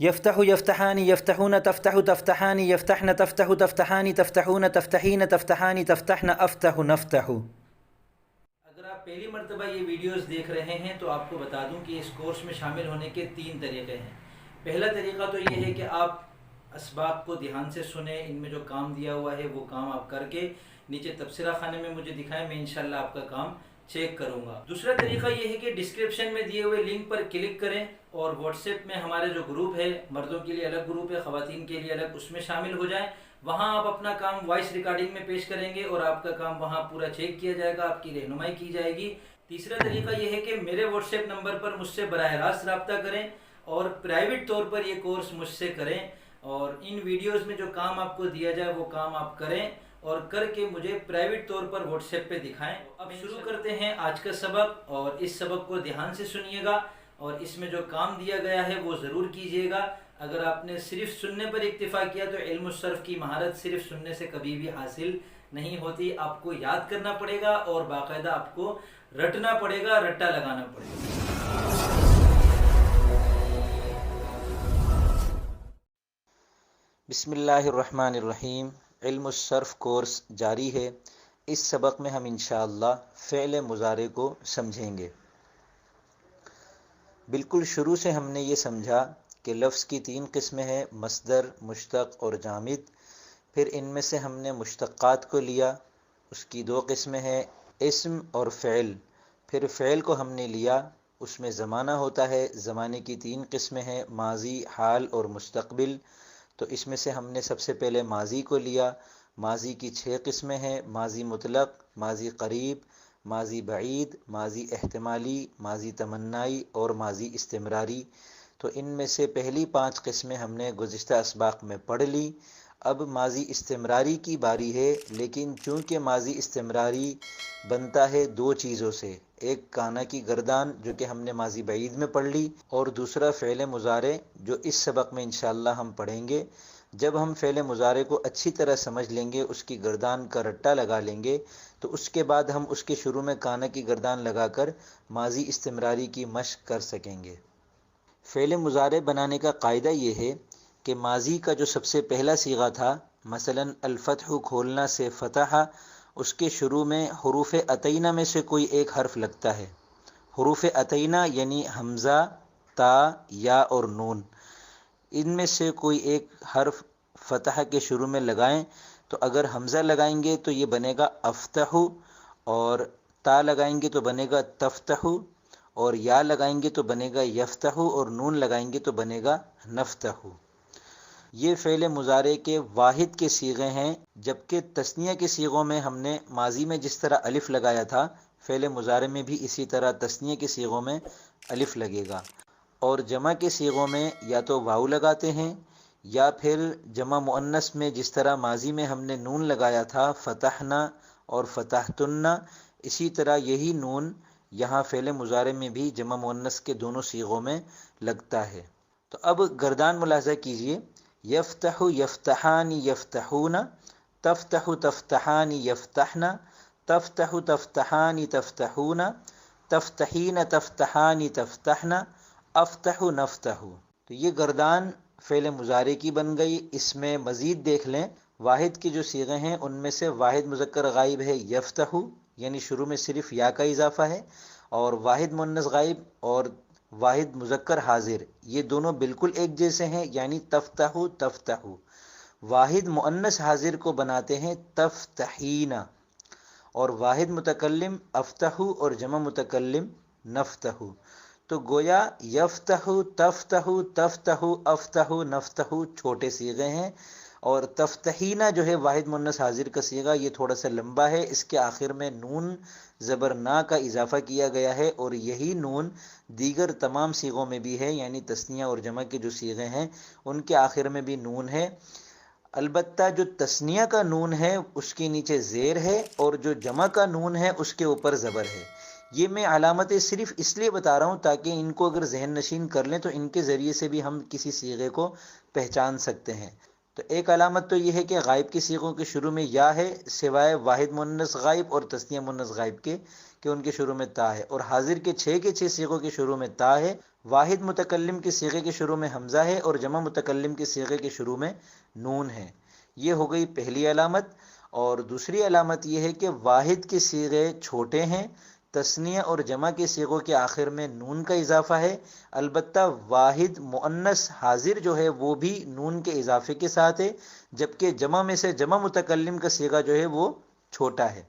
يفتح يفتحان يفتحون تفتح تفتحان يفتحن تفتح تفتحان تفتحون تفتحين تفتحان تفتحن افتح نفتح۔ اگر آپ پہلی مرتبہ یہ ویڈیوز دیکھ رہے ہیں تو آپ کو بتا دوں کہ اس کورس میں شامل ہونے کے 3 طریقے ہیں۔ پہلا طریقہ تو یہ ہے کہ آپ اسباق کو دھیان سے سنیں، ان میں جو کام دیا ہوا ہے وہ کام آپ کر کے نیچے تبصرہ خانے میں مجھے دکھائیں، میں انشاءاللہ آپ کا کام چیک کروں گا۔ دوسرا طریقہ یہ ہے کہ ڈسکرپشن میں دیے ہوئے لنک پر کلک کریں اور واٹس ایپ میں ہمارے جو گروپ ہے، مردوں کے لیے الگ گروپ ہے، خواتین کے لیے الگ، اس میں شامل ہو جائیں۔ وہاں آپ اپنا کام وائس ریکارڈنگ میں پیش کریں گے اور آپ کا کام وہاں پورا چیک کیا جائے گا، آپ کی رہنمائی کی جائے گی۔ تیسرا طریقہ یہ ہے کہ میرے واٹس ایپ نمبر پر مجھ سے براہ راست رابطہ کریں اور پرائیویٹ طور پر یہ کورس مجھ سے کریں، اور ان ویڈیوز میں جو کام آپ کو دیا جائے وہ کام آپ کریں اور کر کے مجھے پرائیویٹ طور پر واٹس ایپ پہ دکھائیں۔ اب شروع کرتے ہیں آج کا سبق، اور اس سبق کو دھیان سے سنیے گا اور اس میں جو کام دیا گیا ہے وہ ضرور کیجیے گا۔ اگر آپ نے صرف سننے پر اکتفا کیا تو علم الصرف کی مہارت صرف سننے سے کبھی بھی حاصل نہیں ہوتی، آپ کو یاد کرنا پڑے گا اور باقاعدہ آپ کو رٹنا پڑے گا، رٹا لگانا پڑے گا۔ بسم اللہ الرحمن الرحیم۔ علم الصرف کورس جاری ہے۔ اس سبق میں ہم انشاءاللہ فعل مضارع کو سمجھیں گے۔ بالکل شروع سے ہم نے یہ سمجھا کہ لفظ کی 3 قسمیں ہیں، مصدر، مشتق اور جامد۔ پھر ان میں سے ہم نے مشتقات کو لیا، اس کی 2 قسمیں ہیں، اسم اور فعل۔ پھر فعل کو ہم نے لیا، اس میں زمانہ ہوتا ہے، زمانے کی 3 قسمیں ہیں، ماضی، حال اور مستقبل۔ تو اس میں سے ہم نے سب سے پہلے ماضی کو لیا۔ ماضی کی 6 قسمیں ہیں، ماضی مطلق، ماضی قریب، ماضی بعید، ماضی احتمالی، ماضی تمنائی اور ماضی استمراری۔ تو ان میں سے پہلی 5 قسمیں ہم نے گزشتہ اسباق میں پڑھ لی۔ اب ماضی استمراری کی باری ہے، لیکن چونکہ ماضی استمراری بنتا ہے 2 چیزوں سے، ایک کانا کی گردان جو کہ ہم نے ماضی بعید میں پڑھ لی، اور دوسرا فعل مضارع جو اس سبق میں انشاءاللہ ہم پڑھیں گے۔ جب ہم فعل مضارع کو اچھی طرح سمجھ لیں گے، اس کی گردان کا رٹا لگا لیں گے، تو اس کے بعد ہم اس کے شروع میں کانا کی گردان لگا کر ماضی استمراری کی مشق کر سکیں گے۔ فعل مضارع بنانے کا قاعدہ یہ ہے کہ ماضی کا جو سب سے پہلا صیغہ تھا، مثلا الفتح کھولنا سے فتح، اس کے شروع میں حروف عطینہ میں سے کوئی ایک حرف لگتا ہے۔ حروف عطینہ یعنی حمزہ، تا، یا اور نون، ان میں سے کوئی ایک حرف فتح کے شروع میں لگائیں۔ تو اگر حمزہ لگائیں گے تو یہ بنے گا افتح، اور تا لگائیں گے تو بنے گا تفتح، اور یا لگائیں گے تو بنے گا یفتح، اور نون لگائیں گے تو بنے گا نفتح۔ یہ فعل مضارع کے واحد کے صیغے ہیں، جبکہ تثنیہ کے صیغوں میں ہم نے ماضی میں جس طرح الف لگایا تھا، فعل مضارع میں بھی اسی طرح تثنیہ کے صیغوں میں الف لگے گا۔ اور جمع کے صیغوں میں یا تو واو لگاتے ہیں، یا پھر جمع مؤنث میں جس طرح ماضی میں ہم نے نون لگایا تھا، فتحنا اور فتحتن، اسی طرح یہی نون یہاں فعل مضارع میں بھی جمع مؤنث کے دونوں صیغوں میں لگتا ہے۔ تو اب گردان ملاحظہ کیجئے، یفتح یفتحان یفتحون، تفتح تفتحان یفتحن، تفتح تفتحان تفتحون، تفتحین تفتحان تفتحن، افتح نفتح۔ تو یہ گردان فعل مضارع کی بن گئی۔ اس میں مزید دیکھ لیں، واحد کے جو صیغے ہیں ان میں سے واحد مذکر غائب ہے یفتح، یعنی شروع میں صرف یا کا اضافہ ہے، اور واحد مؤنث غائب اور واحد مذکر حاضر، یہ دونوں بالکل ایک جیسے ہیں، یعنی تفتح تفتح۔ واحد مؤنث حاضر کو بناتے ہیں تفتحین، اور واحد متکلم افتح اور جمع متکلم نفتح۔ تو گویا یفتح تفتح تفتح افتح نفتح چھوٹے صیغے ہیں، اور تفتحینہ جو ہے واحد مؤنث حاضر کا صیغہ، یہ تھوڑا سا لمبا ہے، اس کے آخر میں نون زبر نا کا اضافہ کیا گیا ہے، اور یہی نون دیگر تمام صیغوں میں بھی ہے، یعنی تثنیہ اور جمع کے جو صیغے ہیں ان کے آخر میں بھی نون ہے۔ البتہ جو تثنیہ کا نون ہے اس کے نیچے زیر ہے، اور جو جمع کا نون ہے اس کے اوپر زبر ہے۔ یہ میں علامتیں صرف اس لیے بتا رہا ہوں تاکہ ان کو اگر ذہن نشین کر لیں تو ان کے ذریعے سے بھی ہم کسی صیغے کو پہچان سکتے ہیں۔ تو ایک علامت تو یہ ہے کہ غائب کے صیغوں کے شروع میں یا ہے، سوائے واحد مؤنث غائب اور تثنیہ مؤنث غائب کے، کہ ان کے شروع میں تا ہے، اور حاضر کے 6 صیغوں کے شروع میں تا ہے، واحد متکلم کے صیغے کے شروع میں حمزہ ہے اور جمع متکلم کے صیغے کے شروع میں نون ہے۔ یہ ہو گئی پہلی علامت۔ اور دوسری علامت یہ ہے کہ واحد کے صیغے چھوٹے ہیں، تثنیہ اور جمع کے صیغوں کے آخر میں نون کا اضافہ ہے، البتہ واحد مؤنث حاضر جو ہے وہ بھی نون کے اضافے کے ساتھ ہے، جبکہ جمع میں سے جمع متکلم کا صیغہ جو ہے وہ چھوٹا ہے۔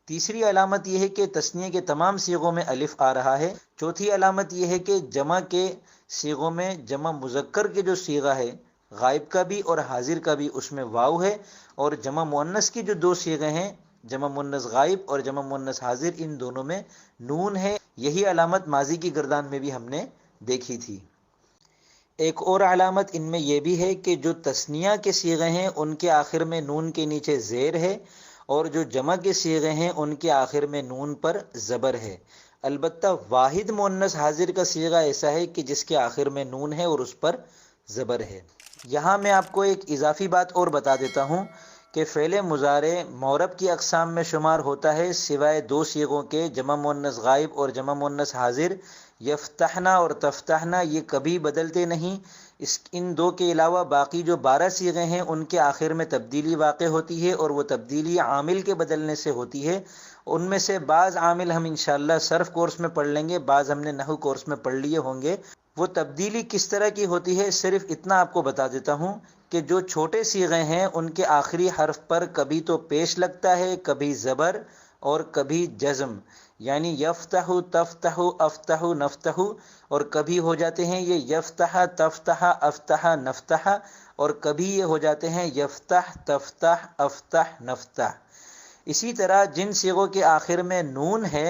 تیسری علامت یہ ہے کہ تثنیہ کے تمام صیغوں میں الف آ رہا ہے۔ چوتھی علامت یہ ہے کہ جمع کے صیغوں میں جمع مذکر کے جو صیغہ ہے غائب کا بھی اور حاضر کا بھی اس میں واو ہے، اور جمع مؤنث کی جو دو صیغے ہیں جمع مؤنث غائب اور جمع مؤنث حاضر ان دونوں میں نون ہے۔ یہی علامت ماضی کی گردان میں بھی ہم نے دیکھی تھی۔ ایک اور علامت ان میں یہ بھی ہے کہ جو تثنیہ کے صیغے ہیں ان کے آخر میں نون کے نیچے زیر ہے، اور جو جمع کے صیغے ہیں ان کے آخر میں نون پر زبر ہے۔ البتہ واحد مؤنث حاضر کا صیغہ ایسا ہے کہ جس کے آخر میں نون ہے اور اس پر زبر ہے۔ یہاں میں آپ کو ایک اضافی بات اور بتا دیتا ہوں کہ فعل مضارع معرب کی اقسام میں شمار ہوتا ہے سوائے دو صیغوں کے، جمع مؤنث غائب اور جمع مؤنث حاضر۔ یفتحنا اور تفتحنا یہ کبھی بدلتے نہیں۔ ان دو کے علاوہ باقی جو 12 صیغے ہیں ان کے آخر میں تبدیلی واقع ہوتی ہے، اور وہ تبدیلی عامل کے بدلنے سے ہوتی ہے۔ ان میں سے بعض عامل ہم انشاءاللہ صرف کورس میں پڑھ لیں گے، بعض ہم نے نحو کورس میں پڑھ لیے ہوں گے۔ وہ تبدیلی کس طرح کی ہوتی ہے صرف اتنا آپ کو بتا دیتا ہوں کہ جو چھوٹے صیغے ہیں ان کے آخری حرف پر کبھی تو پیش لگتا ہے، کبھی زبر اور کبھی جزم، یعنی یفتح تفتح افتح نفتح، اور کبھی ہو جاتے ہیں یہ یفتح تفتح افتح نفتح، اور کبھی یہ ہو جاتے ہیں یفتح تفتح افتح نفتح۔ اسی طرح جن صیغوں کے آخر میں نون ہے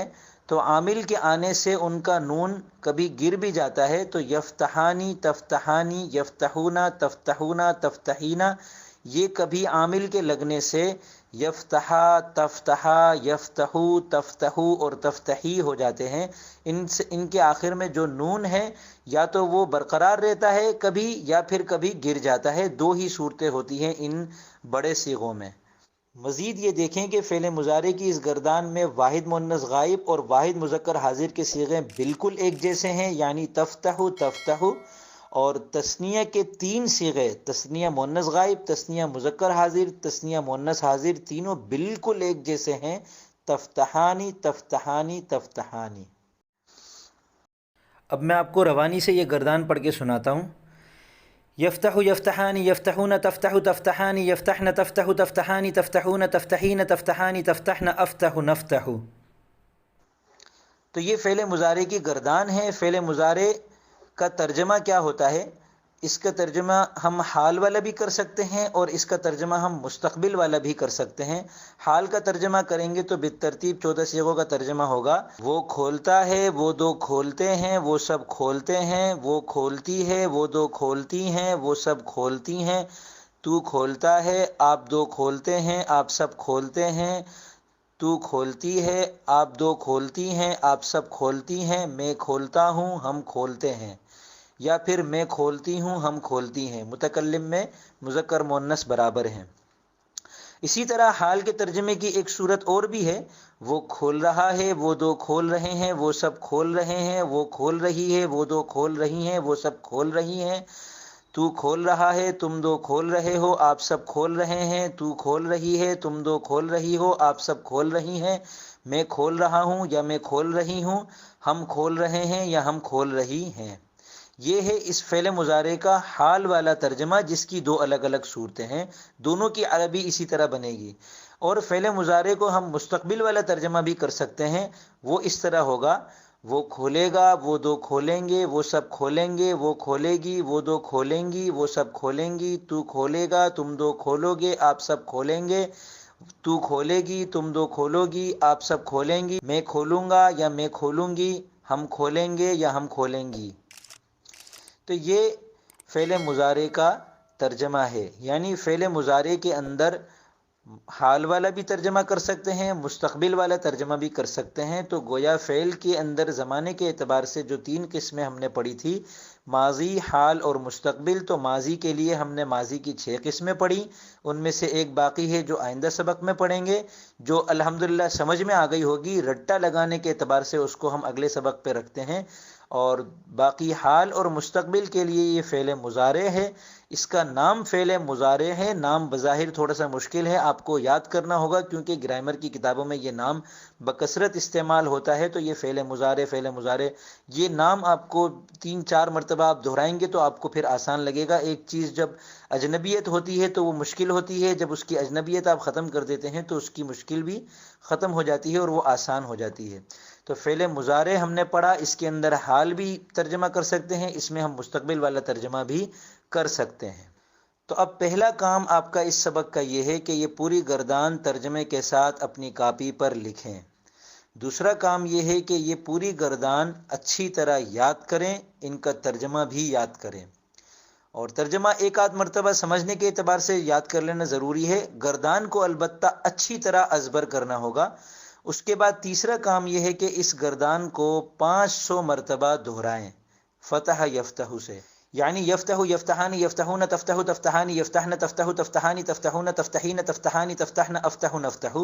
تو عامل کے آنے سے ان کا نون کبھی گر بھی جاتا ہے، تو یفتحانی تفتحانی یفتحونا تفتحونا تفتحینا، یہ کبھی عامل کے لگنے سے یفتحا تفتحا یفتحو تفتحو اور تفتحی ہو جاتے ہیں۔ ان کے آخر میں جو نون ہے یا تو وہ برقرار رہتا ہے کبھی، یا پھر کبھی گر جاتا ہے۔ دو ہی صورتیں ہوتی ہیں ان بڑے صیغوں میں۔ مزید یہ دیکھیں کہ فعل مضارع کی اس گردان میں واحد مؤنث غائب اور واحد مذکر حاضر کے صیغے بالکل ایک جیسے ہیں، یعنی تفتح تفتح، اور تثنیہ کے 3 صیغے تثنیہ مؤنث غائب، تثنیہ مذکر حاضر، تثنیہ مؤنث حاضر تینوں بالکل ایک جیسے ہیں، تفتحانی تفتحانی تفتحانی۔ اب میں آپ کو روانی سے یہ گردان پڑھ کے سناتا ہوں۔ یفتح یفتحانی یفتحون تفتح تفتحانی یفتحن تفتح تفتحانی تفتحون تفتحین تفتحانی تفتحن افتح نفتح۔ تو یہ فعل مضارع کی گردان ہے۔ فعل مضارع کا ترجمہ کیا ہوتا ہے؟ اس کا ترجمہ ہم حال والا بھی کر سکتے ہیں اور اس کا ترجمہ ہم مستقبل والا بھی کر سکتے ہیں۔ حال کا ترجمہ کریں گے تو بالترتیب 14 صیغوں کا ترجمہ ہوگا۔ وہ کھولتا ہے، وہ دو کھولتے ہیں، وہ سب کھولتے ہیں، وہ کھولتی ہے، وہ دو کھولتی ہیں، وہ سب کھولتی ہیں، تو کھولتا ہے، آپ دو کھولتے ہیں، آپ سب کھولتے ہیں، تو کھولتی ہے، آپ دو کھولتی ہیں، آپ سب کھولتی ہیں، میں کھولتا ہوں، ہم کھولتے ہیں، یا پھر میں کھولتی ہوں، ہم کھولتی ہیں۔ متکلم میں مذکر مؤنث برابر ہیں۔ اسی طرح حال کے ترجمے کی ایک صورت اور بھی ہے۔ وہ کھول رہا ہے، وہ دو کھول رہے ہیں، وہ سب کھول رہے ہیں، وہ کھول رہی ہے، وہ دو کھول رہی ہیں، وہ سب کھول رہی ہیں، تو کھول رہا ہے، تم دو کھول رہے ہو، آپ سب کھول رہے ہیں، تو کھول رہی ہے، تم دو کھول رہی ہو، آپ سب کھول رہی ہیں، میں کھول رہا ہوں یا میں کھول رہی ہوں، ہم کھول رہے ہیں یا ہم کھول رہی ہیں۔ یہ ہے اس فعل مضارع کا حال والا ترجمہ، جس کی 2 الگ الگ صورتیں ہیں۔ دونوں کی عربی اسی طرح بنے گی۔ اور فعل مضارع کو ہم مستقبل والا ترجمہ بھی کر سکتے ہیں۔ وہ اس طرح ہوگا، وہ کھولے گا، وہ دو کھولیں گے، وہ سب کھولیں گے، وہ کھولے گی، وہ دو کھولیں گی، وہ سب کھولیں گی، تو کھولے گا، تم دو کھولو گے، آپ سب کھولیں گے، تو کھولے گی، تم دو کھولو گی، آپ سب کھولیں گی، میں کھولوں گا یا میں کھولوں گی، ہم کھولیں گے یا ہم کھولیں گی۔ تو یہ فعل مضارع کا ترجمہ ہے، یعنی فعل مضارع کے اندر حال والا بھی ترجمہ کر سکتے ہیں، مستقبل والا ترجمہ بھی کر سکتے ہیں۔ تو گویا فعل کے اندر زمانے کے اعتبار سے جو 3 قسمیں ہم نے پڑھی تھی، ماضی، حال اور مستقبل، تو ماضی کے لیے ہم نے ماضی کی 6 قسمیں پڑھی، ان میں سے ایک باقی ہے جو آئندہ سبق میں پڑھیں گے، جو الحمدللہ سمجھ میں آ گئی ہوگی۔ رٹا لگانے کے اعتبار سے اس کو ہم اگلے سبق پہ رکھتے ہیں، اور باقی حال اور مستقبل کے لیے یہ فعل مضارع ہے. اس کا نام فعل مضارع ہے. نام بظاہر تھوڑا سا مشکل ہے، آپ کو یاد کرنا ہوگا کیونکہ گرامر کی کتابوں میں یہ نام بکثرت استعمال ہوتا ہے. تو یہ فعل مضارع یہ نام آپ کو 3-4 مرتبہ آپ دہرائیں گے تو آپ کو پھر آسان لگے گا. ایک چیز جب اجنبیت ہوتی ہے تو وہ مشکل ہوتی ہے، جب اس کی اجنبیت آپ ختم کر دیتے ہیں تو اس کی مشکل بھی ختم ہو جاتی ہے اور وہ آسان ہو جاتی ہے. تو فعل مضارع ہم نے پڑھا، اس کے اندر حال بھی ترجمہ کر سکتے ہیں، اس میں ہم مستقبل والا ترجمہ بھی کر سکتے ہیں. تو اب پہلا کام آپ کا اس سبق کا یہ ہے کہ یہ پوری گردان ترجمے کے ساتھ اپنی کاپی پر لکھیں. دوسرا کام یہ ہے کہ یہ پوری گردان اچھی طرح یاد کریں، ان کا ترجمہ بھی یاد کریں. اور ترجمہ ایک آدھ مرتبہ سمجھنے کے اعتبار سے یاد کر لینا ضروری ہے، گردان کو البتہ اچھی طرح ازبر کرنا ہوگا. اس کے بعد تیسرا کام یہ ہے کہ اس گردان کو 500 مرتبہ دہرائیں فتح یفتح سے، یعنی یفتح یفتحان یفتحون تفتح تفتحان یفتحن تفتح تفتحان تفتحون تفتحین تفتحان تفتحن افتح نفتح،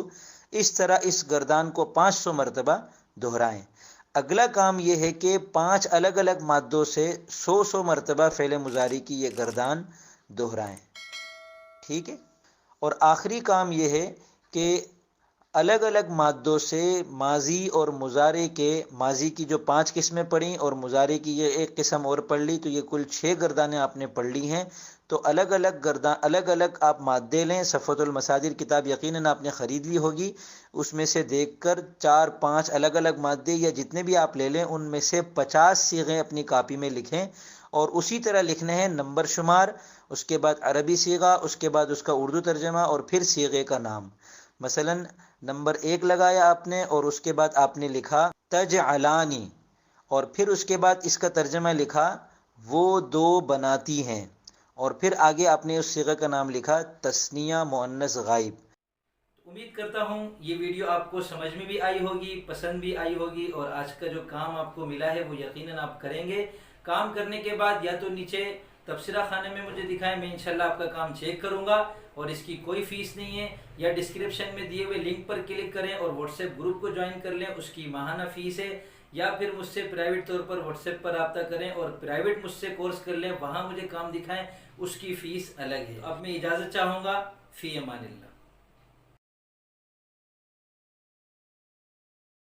اس طرح اس گردان کو 500 مرتبہ دہرائیں. اگلا کام یہ ہے کہ 5 الگ الگ مادوں سے 100 مرتبہ فعل مضارع کی یہ گردان دہرائیں. ٹھیک ہے. اور آخری کام یہ ہے کہ الگ الگ مادوں سے ماضی اور مضارع کے، ماضی کی جو 5 قسمیں پڑھیں اور مضارع کی یہ ایک قسم اور پڑھ لی، تو یہ کل 6 گردانیں آپ نے پڑھ لی ہیں. تو الگ الگ آپ مادے لیں. صفوۃ المصادر کتاب یقیناً آپ نے خرید لی ہوگی، اس میں سے دیکھ کر 4-5 الگ الگ مادے یا جتنے بھی آپ لے لیں ان میں سے 50 صیغے اپنی کاپی میں لکھیں اور اسی طرح لکھنے ہیں نمبر شمار، اس کے بعد عربی صیغہ، اس کے بعد اس کا اردو ترجمہ اور پھر صیغے کا نام. مثلا نمبر 1 لگایا آپ نے اور اس کے بعد آپ نے لکھا تجعلانی، اور پھر اس کے بعد اس کا ترجمہ لکھا وہ 2 بناتی ہیں، اور پھر آگے آپ نے اس صیغہ کا نام لکھا تثنیہ مؤنث غائب. امید کرتا ہوں یہ ویڈیو آپ کو سمجھ میں بھی آئی ہوگی، پسند بھی آئی ہوگی، اور آج کا جو کام آپ کو ملا ہے وہ یقیناً آپ کریں گے. کام کرنے کے بعد یا تو نیچے تبصرہ خانے میں مجھے دکھائیں، میں انشاءاللہ آپ کا کام چیک کروں گا، اور اس کی کوئی فیس نہیں ہے. یا ڈسکرپشن میں دیے ہوئے لنک پر کلک کریں اور واٹس ایپ گروپ کو جوائن کر لیں، اس کی ماہانہ فیس ہے. یا پھر مجھ سے پرائیویٹ طور پر واٹس ایپ پر رابطہ کریں اور پرائیویٹ مجھ سے کورس کر لیں، وہاں مجھے کام دکھائیں، اس کی فیس الگ ہے. اب میں اجازت چاہوں گا. فی امان اللہ.